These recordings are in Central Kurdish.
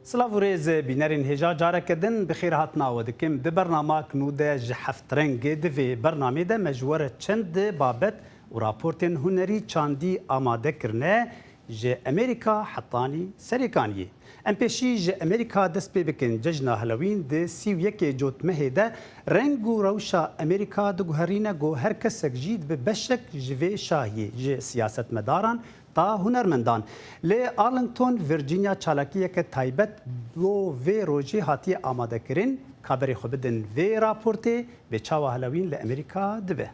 سلاف و ریز بینرین هجا جاره کردن بخیر هاتنا و دکم ده برنامه کنوده جحفت رنگ دوی برنامه ده مجور چند بابت و راپورتین هنری چاندی آماده کرنه جه امریکا حطانی سریکانیه. ام پیشی جه امریکا دست پی بکن ججنا هلوین ده 31 جوت مهه ده رنگ و روشا امریکا ده گوهرینه گو هر کسک جید به بشک جوه شاهیه جه سیاست مداران تا هنرمندان لی آرلینگتون ویرجینیا چالاکیه که تایبت بو وی روژی هاتی آماده کرین کابری خو بدن وی راپورتی به چاوا هلوین لی امریکا دبه.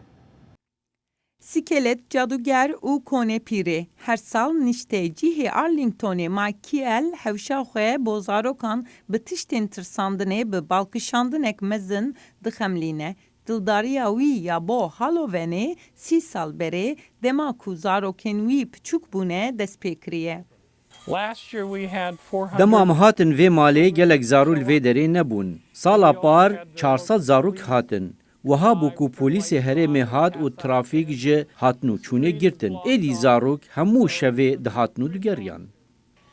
سکلت جادوگر او کونه پیره هر سال نشته جیه آرلینگتون مایکیل هوشا خواه بوزاروکان به تشتین ترساندنه به بالکشاندنک مزن دخملینه دلداری وی یا با هالوونه 30 سال بره دما کو زاروکن وی پچوک بونه دست پیکریه. دما مهاتن وی مالی گلک زارول وی دری نبون. سالا پار 400 زاروک هاتن. وها بوکو پولیس هره مهات و ترافیک جه هاتنو چونه گرتن. ایدی زاروک همو شوه ده هاتنو دگریان.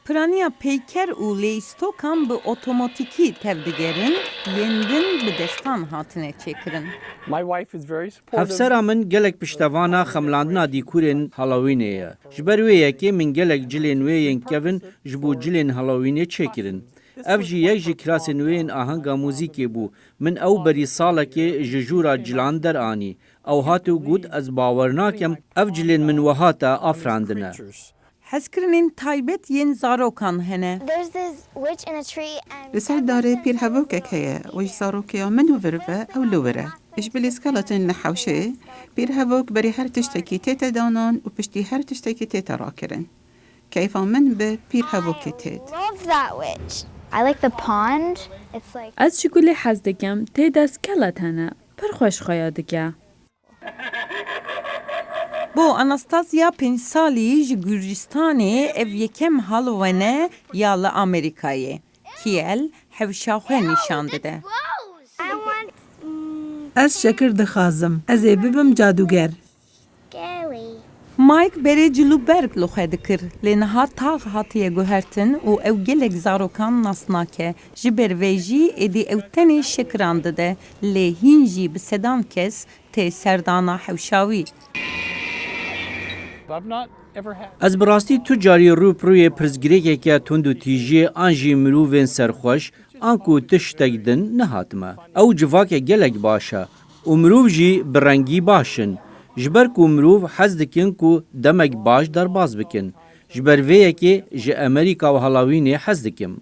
پرانیا پیکر و لیستوکان به اتوماتیکی تبدیگرین یندن به دستان هاتنه چکرن. هفسرا من گلک پشتوانا خملاندنا دیکورن هالوینه. جبرویه که من گلک جلین وین کون جبو جلین هالوینه چکرن. اف جی یک جی کلاس نوین آهنگا موزیکی بو من او بری ساله که ججورا جلان در آنی او هاتو گود از باورناکم اف جلین من وهاتا آفراندنه. حسکرین تایبت ین زاروکان هنه. لسر داره پیر هواکک هیه ویش زاروکیا منو ورفه او لوره. اش بلی سکالتن لحوشه پیر هواک بری هر تشتکی تیتا دانان و پشتی هر تشتکی تیتا راکرن. کیفا من به پیر هواکی تید. از شکل حز دکم تید سکالت هنه پر خوش خواهد دکه. بو آناستازیا 5 سالی جی گورجستانی او یکم هالوونه یا لامریکایه. کیل هفشاخه نشان داده. از شکر دخازم. از ببم جادوگر. مایک بری جلو برگ لخه دکر لنها تاغ هاتیه گوهرتن و او گلک زاروکان ناسناکه جبر ویجی ادی او تنی شکران داده لی هینجی بسدان کس تی سردانا حوشاوی. از براستی تو جاری روی پرزگریه که تندو تیجی آنجی مروفین سرخوش آنکو تشتگدن نهاتمه. او جواک گلک باشه و مروف جی برنگی باشن. جبر کو مروف حز دکن کو دمک باش در باز بکن. جبر ویه که جه امریکا و هلاوینه حز دکم.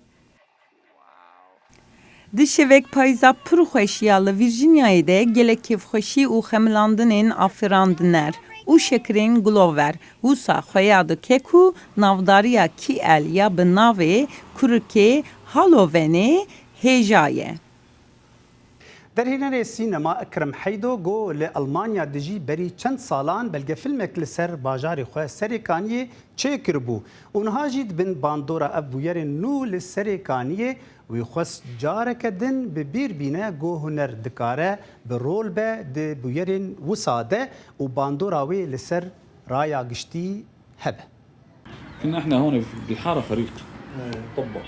دشوک پایزا پروخوشیال ویرجینیای ده گلکیف خوشی و خملاندنین آفراندنر. او شکرین گلوور وسا خویاد ککو نافداریا کی ال یا بناوی کرکی هالوونه هجایه. در هنر سینما اکرم حیدو گو لالمانیا دجی بری چند سالان بلکه فیلمک لسر باجاری خواه سریکانیه چه کربو. اونها جید بن باندورا ابویر نو لسریکانیه وی خواست جاره کدن به بیر بینه گو هنر دکاره به رول به ده بویرین وساده و باندوراوی لسر رایا گشتی هبه. كنا احنا هون بالحاره فريق طبق.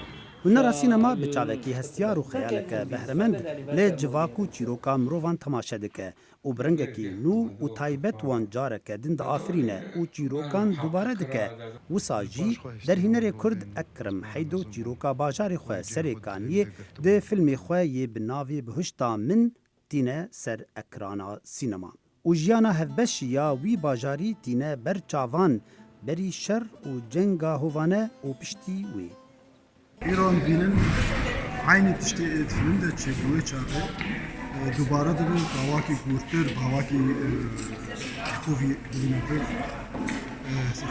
هنر سینما بچالکی هستیار و خیالک بهرمند لی جواکو چیروکا مروان تماشا دکه و برنگکی نو و تایبت وان جاره کدن ده آفرینه و چیروکان دوباره دکه و ساجی در هنر کرد اکرم حیدو چیروکا باجار خواه سریکانیه ده فیلم خواه یه بناوی بهشتا من تینه سر اکرانا سینما و جیانا هفبشی یا وی باجاری تینه بر چاوان بری شر و جنگا هوانه و پشتی وی. ایران بینن عینی تشتی فیلم ده چگونه چاقه دوباره دبن باواکی گورتر باواکی خوبی دبنتر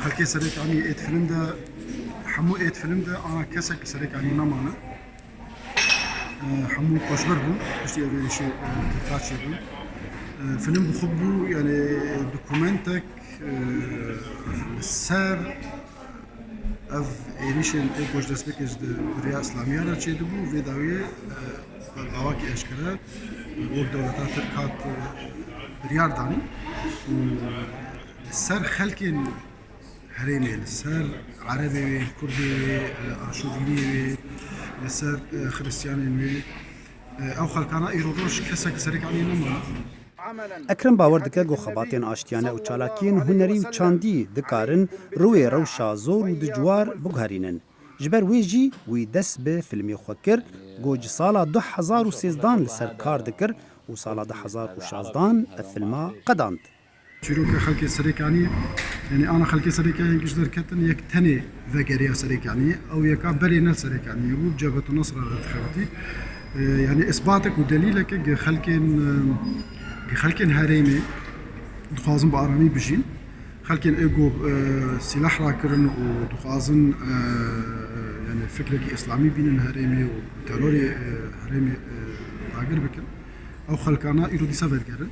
خلکی سرک عنی ایت فیلم ده همو ایت فیلم ده آن کسک سرک عنی نمانه همو خوشبر بود تشتی اولیشی ترکاچی بود فيلم بخبو يعني دوكومنتك سر اف ايريشن ايجوش دسبكش دريا اسلاميه را چه دبو ويداوي اواكي اشكرا وك دولتا تركات ريار داني سر خلكين هريمي سر عربي كردي اشوري سر خريستياني او خلكانا ايرودوش كسك سرك علي نمر اکرم باور دکه گو خباتین آشتیانه و چالاکین هنری و چاندی دکارن روی روشا زور و دجوار بگهرینن. جبر ویجی وی دست به فیلمی خوکر گوج سالا 2013 لسر کار دکر و سالا 2016 فیلما قداند. چیروک خلک سریکانی یعنی آن خلک سریکانی کش در کتن یک تنی وگریا سریکانی او یکا بری نل سریکانی و جبهت النصر الخواتي يعني اثباتك ودليلك خلكن هريمي دخوازن بارامي بجين خلكن ايجو سلاح راكرن ودخوازن يعني فكرك اسلامي بين هريمي وتروري هريمي راكر بكن او خلكانا ايرودي سافر كرن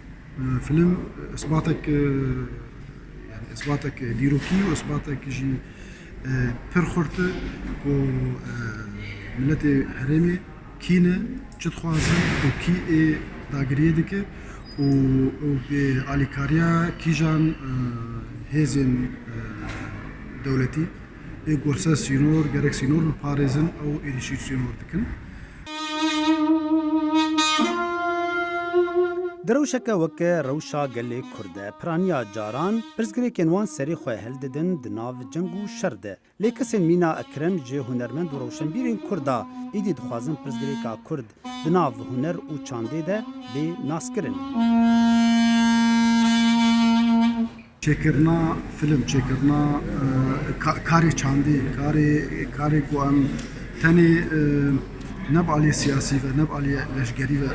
فيلم اثباتك يعني اثباتك ديروكي واثباتك جي برخورت و ملتي هريمي كينا تخوازن وكي داغريه دكه و بآلیکاریا کیجان هزین دولتی گرسه سینور گرک سینور پارزن او ایریشی سینور دکن. دروشک وک روشا گلی کرده پرانیا جاران پرزگری کنوان سری خواه هل ددن دناو جنگو شرده لیکسن مینا اکرم جه هنرمند و روشنبیرین کرده ایدی دخوازن پرزگری که کرد دناو هنر و چانده ده بی ناسکرن. چکرنا فیلم چکرنا کاری چاندی کاری کو ام تنی نبعلی سیاسی و نبعلی لشگری و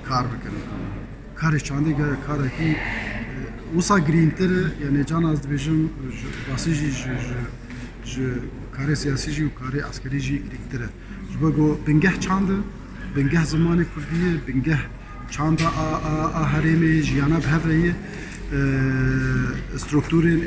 کار بکنه کاری چاندی کاری کی وسا گرینتر یعنی جان از بیشم باسیجی ج کاری سیاسی جی و کاری عسکری جی گرینتره جبگو بنگه چانده بنگه زمان کردیه بنگه چانده هرمی جیانا بهویه استرکتورین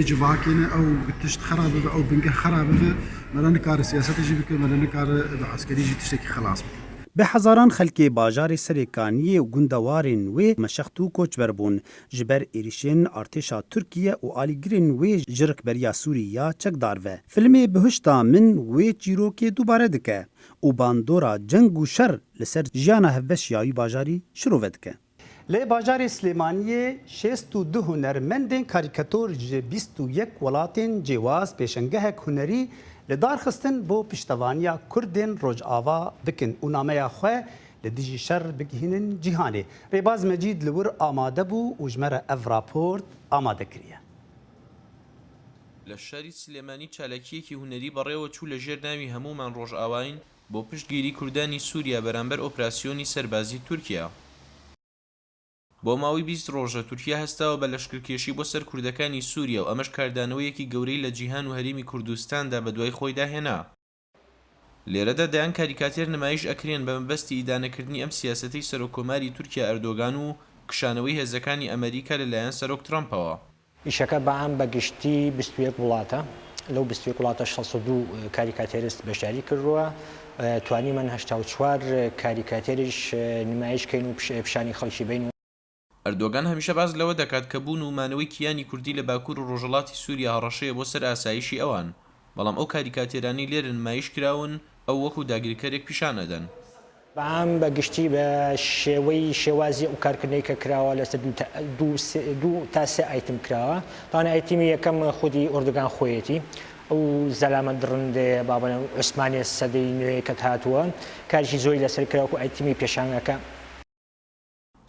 جواکینه او بتشت خرابه او بنگه خرابه ملان کار سیاست جی بکه ملان کار عسکری جی تشتکی خلاص بکه. به هزاران خلکی باجار سریکانی و گندوارین و مشختو کوچ بربون جبر ایریشین ارتشا ترکیه و آلیگرین و جرک بریا سوریا چکدار و فیلمی بهشتا من و چیروکی دوباره دکه و باندورا جنگ و شر لسر جیانا هفش یاوی باجاری شروع ودکه. لی باجار سلیمانیه 62 هنرمندین کاریکاتور ج 21 ولاتین جواز پیشنگهک هنری لدار خستن بو پشتوانیا کردین روج آوا بکن و نامه خواه لدیجی شر بگهینن جیهانی. ریباز مجید لور آماده بو و جمره اف راپورت آماده کریه. لشاری سلیمانی چالکیەکی هونەری بەڕێوە چوو لە ژێر ناوی هەموومان ڕۆژئاواین بۆ پشتگیری کوردانی سووریا بەرامبەر ئۆپراسیۆنی سەربازی تورکیا. بۆ ماوەی 20 ڕۆژە تورکیا هەستاوە بە لەشکرکێشی بۆ سەر کوردەکانی سووریا و ئەمەش کاردانەوەیەکی گەورەی لە جیهان و هەرێمی کوردستاندا بە دوای خۆی داهێنا. لێرەدا دەیان کاریکاتێر نمایش ئەکرێن بە مەبەستی ئیدانەکردنی ئەم سیاسەتەی سەرۆکۆماری تورکیا ئەردۆگان و کشانەوەی هێزەکانی ئەمریکا لەلایەن سەرۆک ترامپەوە. ئیشەکە بەعام بەگشتی 21 وڵاتە لەو 21 وڵاتە 62 کاریکاتێریست بەشداری کردووە توانیمان 84 کاریکاتێریش نمایشکەین و پیشانی خەڵکی بین. ئەردۆگان هەمیشە باز لەوە دەکات کە بوون و مانەوەی کیانی کوردی لە باکوور و ڕۆژهەڵاتی سووریا هەڕەشەیە بۆ سەر ئاسایشی ئەوان بەڵام ئەو کاریکاتێرانی لێرە نمایش کراون ئەو وەکو داگیرکەرێک پیشانەدەن. بەعام بەگشتی بە شێوەی شێوازی ئەو کارکردنەی کە کراوە لەسەر 2 تا 3 ئایتم کراوە تاوانە ئایتیمی یەکەم خودی ئۆردۆگان خۆیەتی ئەو زەلامە درڕندێ بابەنە عوسمانیە سەدەی نوێ کە هاتووە کارشی زۆری لەسەر کراوە و ئایتیمی پێشانگەکە.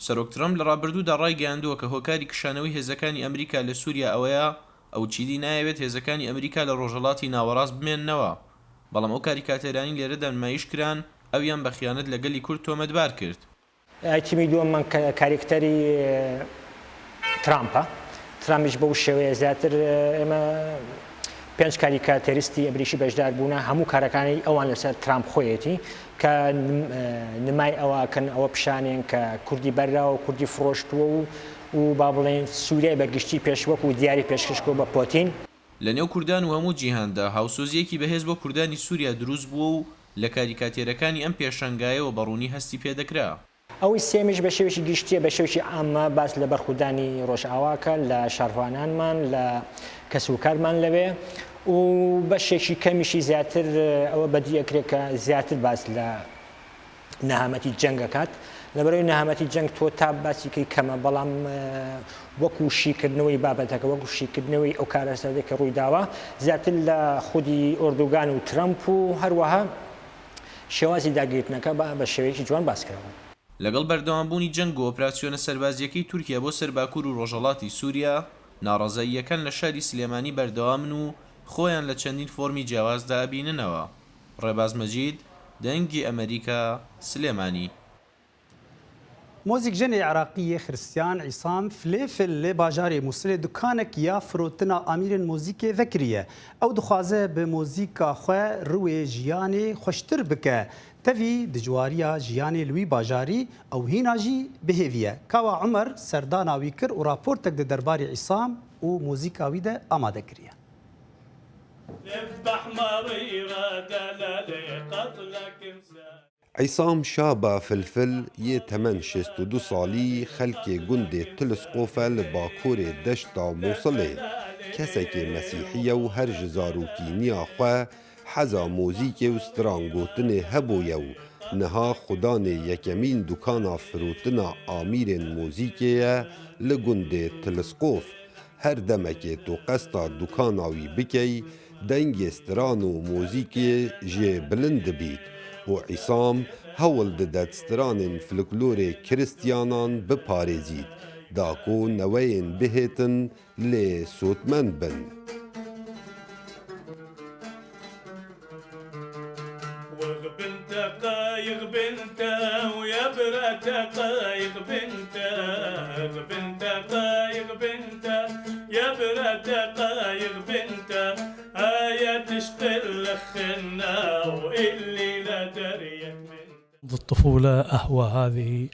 سەرۆک ترەمپ لە ڕابردوودا ڕایگەیاندووە کە هۆکاری کشانەوەی هێزەکانی ئەمریکا لە سووریا ئەوەیە ئەو چیدی نایەوێت هێزەکانی ئەمریکا لە ڕۆژهەڵاتی ناوەڕاست بمێننەوە بەڵام ئەو کاریکاتێرانی لێرەدا نمایش کران ئەویان بە خیانەت لەگەلی کورد تۆمەتبار کرد. ئایتیمی دووەممان کاریکتەری ترامپە. ترامیش بەو شێوەیە زیاتر ئێمە 5 کاریکاتێریستی ئەبریشی بەشدار بوونە هەموو کارەکانی ئەوان لەسەر ترامپ خۆیەتی کە نمای ئەوەکەن ئەوە پیشانێن کە کوردی بەرراوە و کوردی فرۆشتووە و با بڵێن سووریای بەگشتی پێشوەک و دیاری پێشکەشکۆ بە پۆتین. لە نێو کوردان و هەموو جیهاندا هاوسۆزیەکی بەهێز بۆ کوردانی سووریا دروست بووە و لە کاریکاتێرەکانی ئەم پێشەنگایەوە بەڕوونی هەستی پێدەکرا. ئەوەی سێمیش بە شێوەیەکی گشتیە بە شێوەیەکی ئامە باس لە بەرخودانی ڕۆژئاواکە لە شارڤانانمان لە کەسوکارمان لەوێ و بەشێکی کەمیشی زیاتر ئەوە بەدیەکرێت کە زیاتر باس لە نەهامەتی جەنگەکات لەبەرەوەی نەهامەتی جەنگ تۆ تا باسیکەی کەمە بەڵام وەکو شیکردنەوەی بابەتەکە وەکو شیکردنەوەی ئەو کارەسەردەی کە ڕووی داوە زیاتر لە خودی ئۆردوگان و ترەمپ و هەروەها شێوازی داگیرتنەکە بە شێوەیەکی جوان باسکرەوە. لەگەڵ بەردەوامبوونی جەنگ و ئۆپراسیۆنە سەربازیەکەی تورکیا بۆ سەرباکوور و ڕۆژهەڵاتی سووریا ناڕەزاییەکان لە شاری سلێمانی بەردەوامن و خۆیان لە چەندین فۆرمی جیاوازدا ئەبیننەوە. ڕێباز مەجید دەنگی ئەمریکا سلێمانی. موزیک جنê Iraqiyê Xristiyan İsam Filêfil lê bajarê Musilê dukanek ya firotina amîrên muzîkê vekiriye. Ew dixwaze bi muzîka xwe rûyê jiyanê xweştir bike. Tevî di ciwariya jiyanê li wî bajarî ew hîna jî bihêviye. Kawa Umer serdana wî kir û raportek di derbarê İsam û muzîka wî de amade kiriye. عیسام شابا فلفل یه تمن 62 سالی خلک گنده تلسقوفه لباکور دشتا موصله کسک مسیحیه و هر جزاروکی نیا خواه حزا موزیک و سترانگوتن هبویه و نها خدان یکمین دکانا فروتنا آمیرین موزیکیه لگنده تلسقوف هر دمکه تو قستا دکاناوی بکی دنگ استران و موزیکی جه بلند بید و عیسام هول ددت ستران فلکلور کریستیانان بپارێزید داکو نوین بهتن لی سوتمن بن. الطفولة أهوى هذه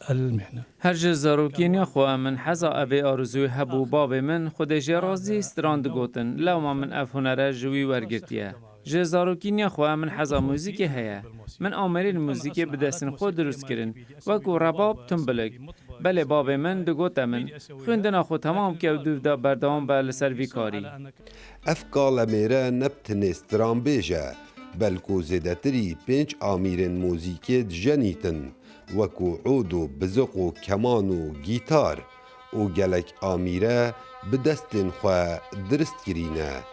المهنة. هرج زاروکینیا خو من حزا ابي آرزوی هبو باب من خودش رازی استراند گوتن لو ما من اف هنره جوی ورگرتیه. جزاروکینیا خو من حزا موزیک هيا من آمرین موزیک بدستن خود درست کرن وکو رباب تنبلگ بله باب من دگوت من خوندنا خو تمام که دودا بردام بل سروی کاری. افکال میره نبتن استران بیجه بلکو زیدتری 5 آمیرین موزیکی جنیتن وکو عود و بزق و کمان و گیتار و گلک آمیره بدستن خو درست کرینه.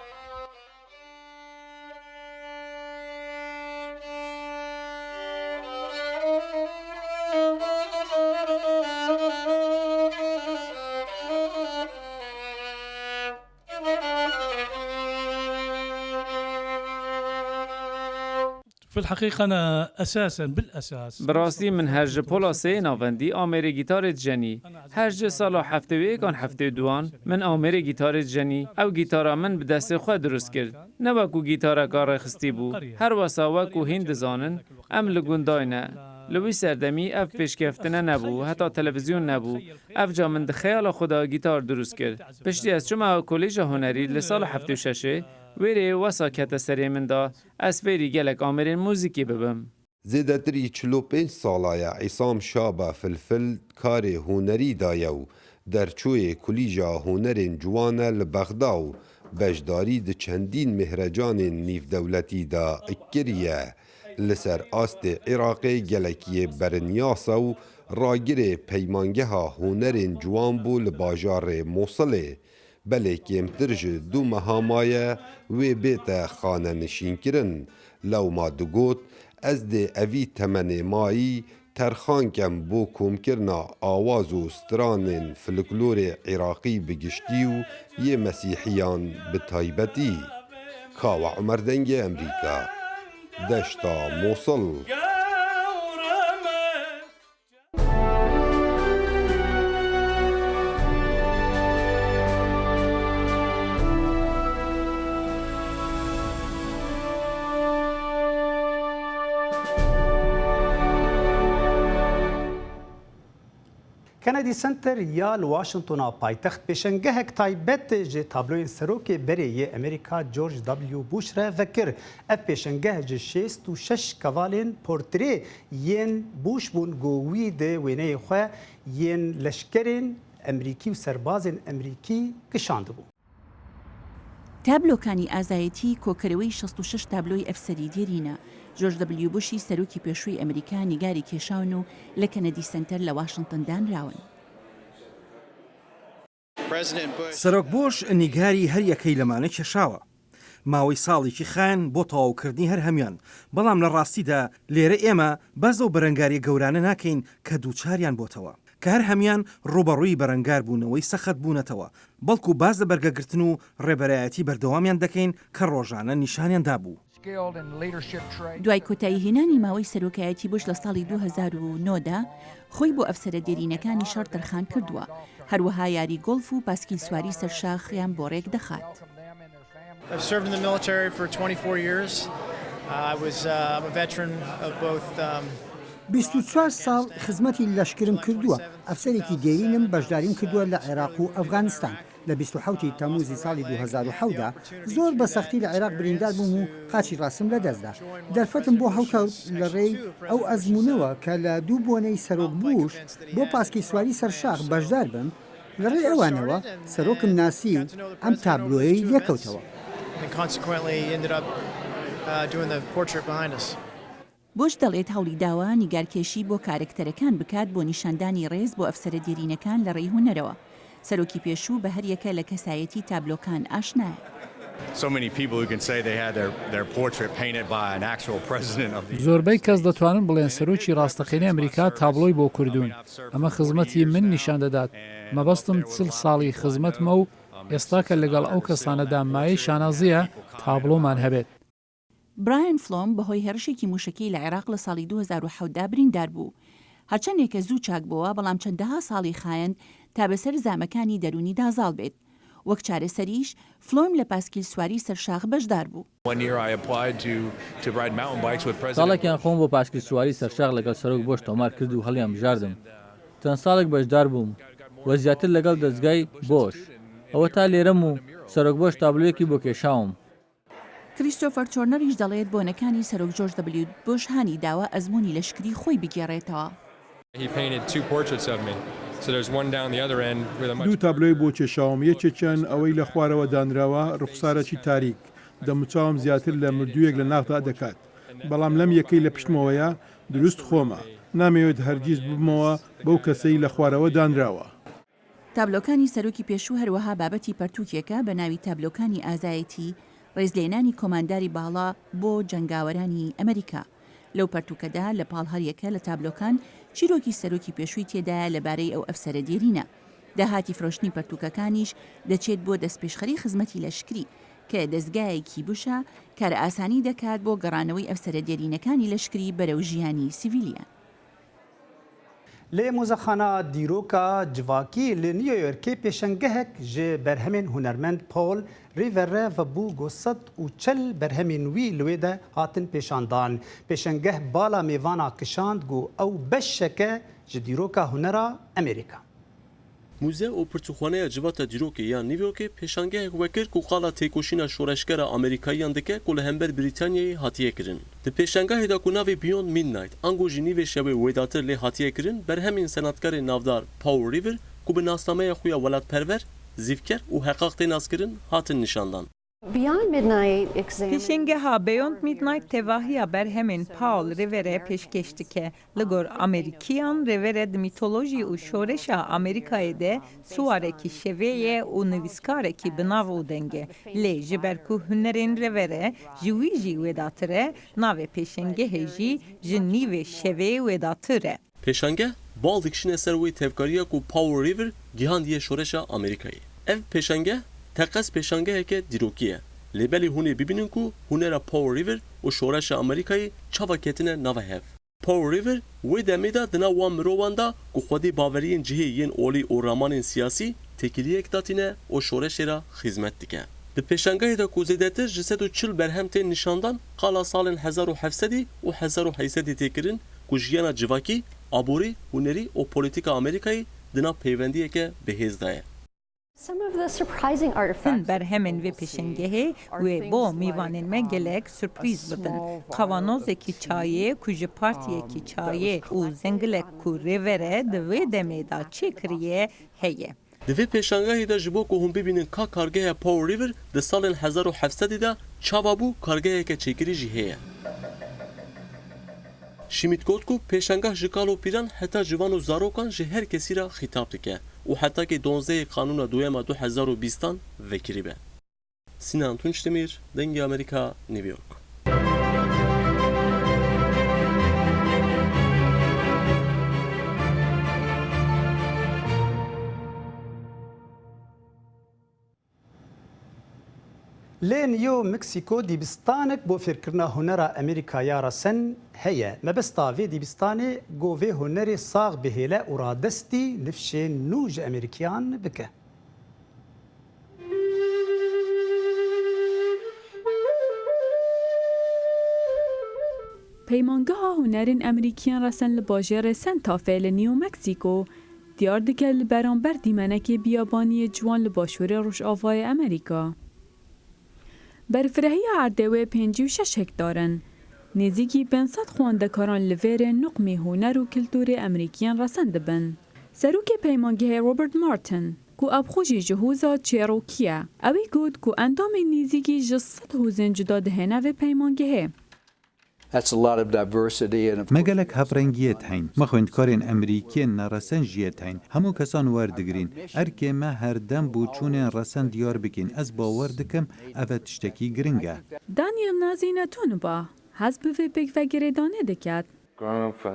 في الحقيقة أنا أساساً بالأساس براسي من هرج بولا سي نافندي آمري جيتار جني هرج سالو حفته وي كان حفته دوان من آمري جيتار جني أو جيتارا من بدست خود درست کرد نوكو جيتارا كار خستي بو هر وسا وكو هند زانن أم لگونداينه لوی سردمی اف پیشکفتنه نبو حتی تلویزیون نبو اف جا من خیال خدا گیتار درست کرد پشتی از چما کلیج هنری لسال 76 ویری وسا کت سری من دا از ویری گلک آمرین موزیکی ببم. زیدتری 45 ساله عیسام شابا فلفل کار هنری دایو در چوی کلیجا هنرین جوانه لبغداو بجداری د چندین مهرجان نیف دولتی دا اکریه لسر آست عراقی گلکی برنیاسا و راگر پیمانگه ها هنرین جوان بو لباجار موصله بله کمترج دو مهامایه و بیت خانه نشین کرن لو ما دگوت از ده اوی تمن مایی ترخان کم بو کم کرنا آواز و ستران فلکلور عراقی بگشتی و یه مسیحیان بتایبتی. کاوا عمر دنگ امریکا دشتا موصل. کندی سنتر یا واشنطن پایتخت پیشنگهک تایبەت ji tabloyên serokê berê yê Amerîka George W. Bush re vekir. Ev pêşengeh ji 66 kevalên portrê yên Bush bûn ku wî di wêneyê xwe yên leşkerên Emerîkî û serbazên Emerîkî kişandibû. تابلۆکانی ئازایەتی کۆکەرەوەی 66 تابلۆی ئەفسەری دێرینە. جۆرج دەبلیو بوشی سەرۆکی پێشووی ئەمریکا نیگاری کێشاون و لە کەنەدی سنتەر لە واشنگتن دانراون. سەرۆک بۆش نیگاری هەر یەکەی لەمانە کێشاوە. ماوەی ساڵێکی خان بۆ تەواوکردنی هەر هەمیان، بەڵام لە ڕاستیدا لێرە ئێمە بەز و بەرەنگاری گەورانە ناکەین کە دووچاریان بۆتەوە. کە هەر هەمیان ڕوبەڕووی بەرەنگار بوونەوەی سەخت بوونەتەوە، بەڵکو باز لە بەرگەگرتن و ڕێبەرایەتی بەردەوامیان دەکەین کە ڕۆژانە نیشانیاندا بوو. دوای کۆتایی هێنانی ماوەی سەرۆکایەتی بوش لە ساڵی 2009دا خۆی بۆ ئەفسەرە دێرینەکانی شەڕ تەرخان کردووە، هەروەها یاری گۆڵف و پاسکیل سواری سەرشاخیان بۆ ڕێک دەخات. I've served in the military for 24 years. I'm a veteran of both 24 ساڵ خزمەتی لەشکرم کردووە. ئەفسەرێکی دێرینم بەشداریم کردووە لە عێراق و ئەفغانستان. لە 27 تەموزی ساڵی 2010دا زۆر بە سەختی لە عێراق بریندار بووم و قاچی ڕاستم لە دەستدا. دەرفەتم بۆ هەڵکەوت لە ڕێی ئەو ئەزمونەوە کە لە دوو بۆنەی سەرۆک بوش بۆ پاسکی سواری سەرشاخ بەشدار بم، لە ڕێی ئەوانەوە سەرۆکم ناسی و ئەم تابلۆیەی لێکەوتەوە. بۆش دەڵێت هەوڵی داوە نیگارکێشی بۆ کارکتەرەکان بکات بۆ نیشاندانی ڕێز بۆ ئەفسەرە دێرینەکان لە ڕێی هونەرەوە. سەرۆکی پێشوو بە هەریەکە لە کەسایەتی تابلۆکان ئاشنایە. زۆربەی کەس دەتوانن بڵێن سەرۆکی ڕاستەقینەی ئەمریکا تابلۆی بۆ کردوون. ئەمە خزمەتی من نیشان دەدات. مەبەستم 40 ساڵی خزمەتمە و ئێستا کە لەگەڵ ئەو کەسانەدا مایەی شانازیە تابلۆمان هەبێت. براین فلۆم بەهۆی هێرشێکی موشکی لە عێراق لە ساڵی 2010دا بریندار بوو. هەرچەندێکە زوو چاک بووە، بەڵام چەندەها ساڵی خایەن تا بەسەر زامەکانی دەرونی دازاڵ بێت. وەک چارەسەریش فلۆم لە پاسکیل سواری سەرشاخ بەشدار بوو. ساڵێکیان خۆم بۆ پاسکیل سواری سەرشاخ لەگەڵ سەرۆک بۆش تۆمار کرد و هەڵیان بژاردم. چەند ساڵێک بەشدار بووم وە زیاتر لەگەڵ دەستگای بۆش. ئەوە تا لێرەم و سەرۆک بۆش تابلۆیەکی بۆ کێشاوم. کریستۆفەر چۆرنەریش دەڵێت بۆنەکانی سەرۆک جۆرج دەبلیو بوش هانی داوە ئەزمموی لەشکری خۆی بگێڕێتەوە. دوو تابلۆی بۆ کێشاوم، یەکێکیان ئەوەی لە خوارەوە دانراوە ڕوخسارەکی تاریک دەموچاوم زیاتر لە مردوویەک لە ناخدا دەکات، بەڵام لەم یەکەی لە پشتمەوەیە دروست خۆمە، نامەوێت هەرگیز ببمەوە بەو کەسەی لە خوارەوە دانراوە. تابلۆکانی سەرۆکی پێشوو هەروەها بابەتی پەرتووکێکە بە ناوی تابلۆکانی ئازایەتی ڕێزلێنانی کۆمانداری باڵا بۆ جەنگاوەرانی ئەمریکا. لەو پەرتوکەدا لە پاڵ هەریەکە لە تابلۆکان چیرۆکی سەرۆکی پێشووی تێدایە لەبارەی ئەو ئەفسەرە دێرینە. داهاتی فرۆشتنی پەرتوکەکانیش دەچێت بۆ دەستپێشخەری خزمەتی لەشکری کە دەستگایەکی بوشە کارە ئاسانی دەکات بۆ گەڕانەوەی ئەفسەرە دێرینەکانی لەشکری بەرەو ژیانی سیڤیلیان. لێ مۆزەخانە دیرۆکە جڤاکی لە نیویۆرکê pêşengehek ji berhemên hunermend Paul Revere vebû got 140 berhemên wî li wê de hatin pêşandan. Pêşengeh bala mêvana kişand got ew beşeke ji dîroka hunera Amerîka. موزه و پرتوخانه جوات دیروکی یا نیویورک پێشانگەیەک وەکرد و قاڵا تێکۆشینە شۆڕشگەرە ئەمریکاییان دەکە و لە هەمبەر بریتانیایی هاتیە کردن. Di pêşangehê ku navê Beyond Midnight ango jî nîvê şewê wêdatir lê hatiye kirin berhemên senatkarê navdar Paul Revere ku bi nasnameya xwe ya welatperver, zîvker û heqaq tê naskirin hatin nîşandan. Pêşengeha Beyond Midnight tevahiya berhemên Paul Revere pêşkeş dike. Li gor Amerîkiyan Revere di mîtolojî û şoreşa Amerîkayê de swarekî şeveye û nivîskarekî bi nav û denge. Lê ji ber ku hunerên Revere ji wî jî wêdatir e, navê pêşengehê jî ji nîvê şeveyê wêdatir e. Pêşangeh bal dikişine ser wê tevkariya ku Paul Revere gihandiye şoreşa Amerîkayê. Ev pêşangeh teqes pêşangeheke dîrokî ye. Lêbelê hûnê bibînin ku hunera Paul Revere û و شورش امریکایی چاوا کتنه ناو هف پاور ریور و دمیدا دنا وام رواندا کو خودی باورین جهین اولی او رامان سیاسی تکلیک داتینه و شورش را خدمت دیگه د پیشنگاه دا کوزیدتر جسد 40 برهم تن نشاندان قالا سال 1700 و 1800 تکرین کو جیانا جواکی آبوری هنری و پولیتیک امریکایی دنا پیوندیه که بهز دایه Fin berhemên vê pêşengehê wê bo mêvanên me gelek sürprîz bibin. Qavanozekî çayê ku ji partiyekî çayê û zengilek ku rêvere di vê demê da çêkiriye heye. Di vê pêşangehê de ji bo ku hûn bibînin ka kargeha Powell River di salên 1700 de çawa bû kargeheke çêkirî jî heye. Şimit got ku pêşangeh ji kalo pîran heta civan û zarokan ji her kesî ra xîtab dike û heta ki 12 Kanûna Duyema 2020 vekirî be. Sinan Tunçdemir, Dengê Amerika, New York. لێ نیۆ مکسیکۆ دیبستانێک بۆ فێرکردنا هونەرا ئەمریکایا ڕەسەن هەیە مەبەستا vê dîbistanê got vê hunerê sağ bihêle û radestî nifşên nû ji Emerîkiyan bike. Peymangeha hunerên Emerîkiyan resen li bajêrê Santa Fe li New Mexico diyar dike li beramber dîmenekê biyabaniyê ciwan li başûrê Rojavayê Emerîka. Berfirehîya erdê wê 56 hektarin. Nêzîkî 500 xwendekaran li vêrê nuqmê huner û kulturê Emerîkiyan resen dibin. Serokê peymangehê Robert Martin, ku ev jî ji hûza Cherokee ye, ew ê got ku endamên nêzîkî ji 100 hûzên cuda dihêne vê peymangehê. Me gelek hevrengiyet heyn. Me xwendkarên Emerîkiyên neresen jiyet heyn. Hemû kesan werdigirîn. Erkê me herdem bû çûnên resen diyar bikin. Ez bawer dikim ev e tiştekî giring e. Daniel Nazî netûniba. Hez bi vê pêkvegerêdanê diket.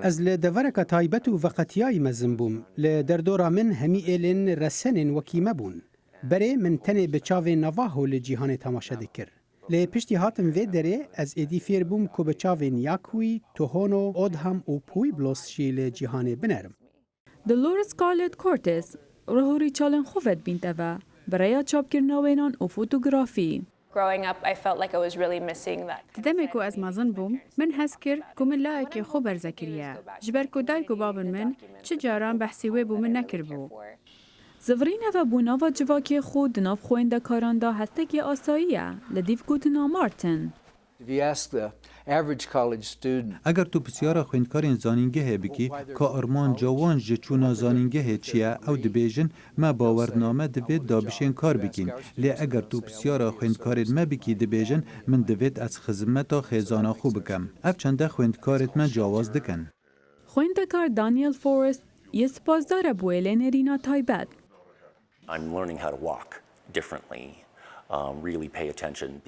Ez li devereka taybet û veqetiyayî mezin bûm. Li derdora min hemî êlên resenên wekî me bûn. Berê min tenê bi çavê Navajo li cîhanê temaşe dikir. Lê piştî hatin vê derê ez êdî fêr bûm ku bi çavên Yakuî, Tohono, Odham û Pueblos jî li cîhanê binerim. Dolores Scarlett Cortez, rihorî çalên xwe vedbînt eve, bereya çapkirina wênan û fotografî. Di demê ku ez mezin bûm, min hez kir ku min layekê xwe berzekiriye. Ji ber ku dayk û babin min çi caran behsî wê bû min nekiribû. Zivirîneva bû nava civakê xwe di nav xwendekaran da hestekê asayî ye, li dîv gotina Martin. Eger tu pisyara xwendkarên zanîngehê bikî ka armanca wan ji çûna zanîngehê çi ye ew dibêjin me bawername divê dabişên kar bikîn. Lê eger tu pisyara xwendkarên me bikî dibêjin min divêt ez xizmeta xêzana xwe bikim. Ev çende xwendkarên me cawaz dikin. Xwendekar Daniel Forrest yê sipazdar e bû êlênerîna taybet.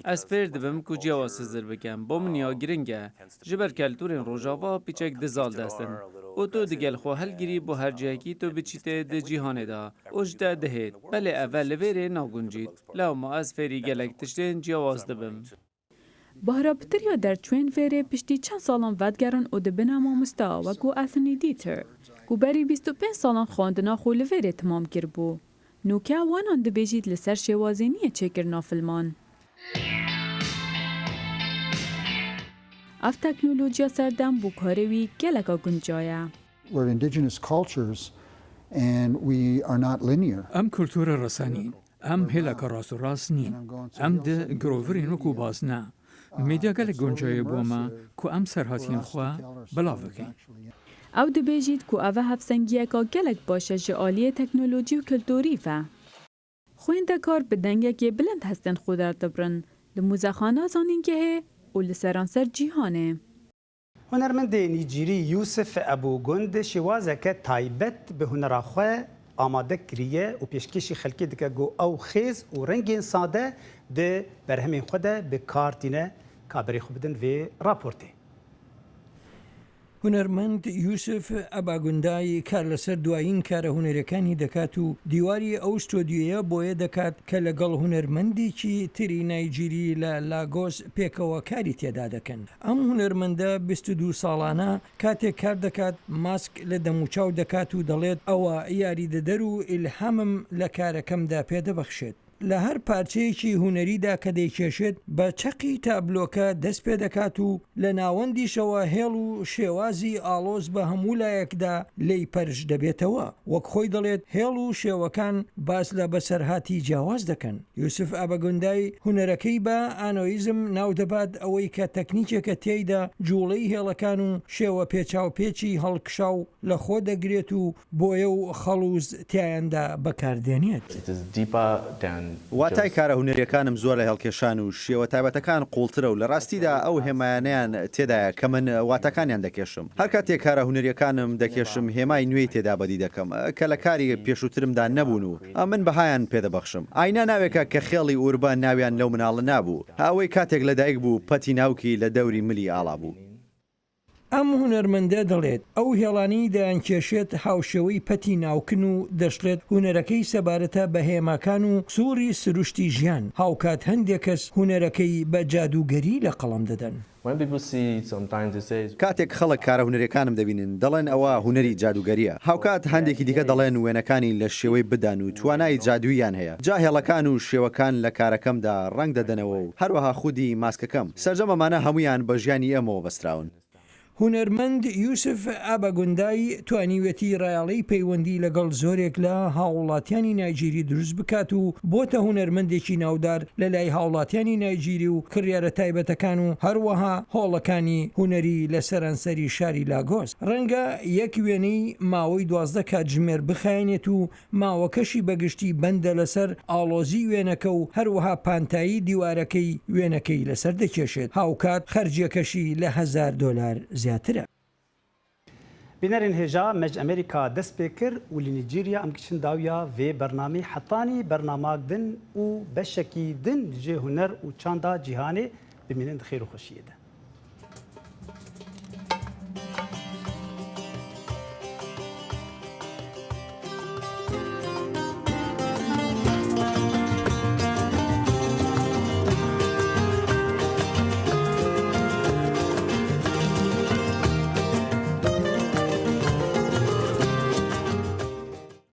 Ez fêr dibim ku ciyawazsizdir bikim. Bo min ya giring e. Ji ber keltûrên Rojava pîçek dizal destin. û tu digel xwe helgirî bo her cihekî tu biçîte di cîhanê da. û ji te dihêt. Belê ev li vêrê naguncît. Lewma ez fêrî gelek tiştên ciyawaz dibim. Bahrapitiriya derçûyên fêrê piştî çend salan vedgerin û dibine mamosta wekû Anthony Dieter, ku berî 25 salan xwendina xwe li vêrê timam kiribû. Nûke wanan dibêjît li ser şêwazîniyê çêkirina filman. Ev teknolojiya serdem bû karê wî geleka gunca ye. Em kultura resanîn. Em hêleka rast û rast nîn. Em di girovirên wekû baz ne. Medya gelek guncayê bû me ku em serhatiyên xwe belav bikin. Ew dibêjît ku ev hevsengiyeka gelek baş e ji aliyê teknolojî û kulturî ve. Xwendekar bi dengekê bilind hestên xwe derdibirin li mûzexana zanîngehê û li seranser cîhanê. Hunermendê Nîjerî Yusuf Ebûgund şêwazeke taybet bi hunera xwe amade kiriye û pêşkêşî xelkê dike got ew xêz û rengên sade di berhemên xwe de bi kar tîne kaberê xwe bidin vê raportê. هونەرمەند یوسف ئەباگوندای کار لەسەر دوایین کارە هونەرەکانی دەکات و دیواری ئەو ستۆدیۆیە بۆیە دەکات کە لەگەڵ هونەرمەندێکی تری نایجیری لە لاگۆس پێکەوە کاری تێدا دەکەن. ئەم هونەرمەندە 22 ساڵانە کاتێک کار دەکات ماسک لە دەموچاو دەکات و دەڵێت ئەوە یاری دەدەر و ئیلهامم لە کارەکەمدا پێدەبەخشێت. لە هەر پارچەیەکی هونەریدا کە دەیکێشێت بە چەقی تابلۆکە دەست پێ دەکات و لە ناوەندیشەوە هێڵ و شێوازی ئاڵۆز بە هەموو لایەکدا لی پەرش دەبێتەوە وەک خۆی دەڵێت هێڵ و شێوەکان باس لە بەسەرهاتی جیاواز دەکەن. یوسف ئابەگوندای هونەرەکەی بە ئانۆیزم ناو دەبات ئەوەی کە تەکنیکێکە تێیدا جوڵەی هێڵەکان و شێوە پێچاوپێکی هەڵکشاو لە خۆ دەگرێت و بۆیە و خەڵوز تیایەندا بەکاردێنێت. واتای کارە هونەریەکانم زۆر لە هێڵکێشان و شێوە تایبەتەکان قوڵترە و لە ڕاستیدا ئەو هێمایانیان تێدایە کە من واتەکانیان دەکێشم. هەر کاتێک کارە هونەریەکانم دەکێشم هێمای نوێی تێدا بەدی دەکەم کە لە کاری پێشووترمدا نەبوون و من بەهایان پێدەبەخشم. ئاینا ناوێکە کە خێڵی ئوربان ناویان لەو مناڵە نابوو. هاوەی کاتێک لەدایک بوو پەتی ناوکی لە دەوری ملی ئاڵا بوو. ئەم هونەرمەندە دەڵێت ئەو هێڵانی دەیانکێشێت هاوشێوەی پەتی ناوکن و دەشڵێت هونەرەکەی سەبارەتە بە هێماکان و سووری سروشتی ژیان. هاوکات هەندێک کەس هونەرەکەی بە جادوگەری لە قەڵم دەدەن. کاتێک خەڵک کارە هونەرەکانم دەبینن دەڵێن ئەوە هونەری جادوگەریە. هاوکات هەندێکی دیکە دەڵێن وێنەکانی لە شێوەی بدان و توانای جادووییان هەیە. جا هێڵەکان و شێوەکان لە کارەکەمدا ڕنگ دەدەنەوە و هەروەها خودی ماسکەکەم. سەرجەمەمانە هەمویان بە ژیانی ئێمەوە بەستراون. هونەرمەند یوسف ئابەگوندای توانیوێتی ڕایاڵی پەیوەندی لەگەڵ زۆرێک لە هاوڵاتیانی نایجیری دروست بکات و بۆتە هونەرمەندێکی ناودار لە لای هاوڵاتیانی نایجیری و کڕیارە تایبەتەکان و هەروەها هۆڵەکانی هونەری لە سەرانسەری شاری لاگۆس. ڕەنگە یەک وێنەی ماوەی 12 کاتژمێر بخایێنێت و ماوەکەشی بەگشتی بەندە لەسەر ئاڵۆزی وێنەکە و هەروەها پانتایی دیوارەکەی وێنەکەی لەسەر دەکێشێت. هاوکات خەرجیەکەشی لە $1000 زیاترە. بینەرین هێژا مەج ئەمریکا دەست پێ کرد و لە نیجیریا ئەم کچن داویا vê بەرنامەی حەتانی بەرناماک دن و بەشێکی دن جێ هونەر و چاندا جیهانê بمێنن خێر و خۆشیەدا.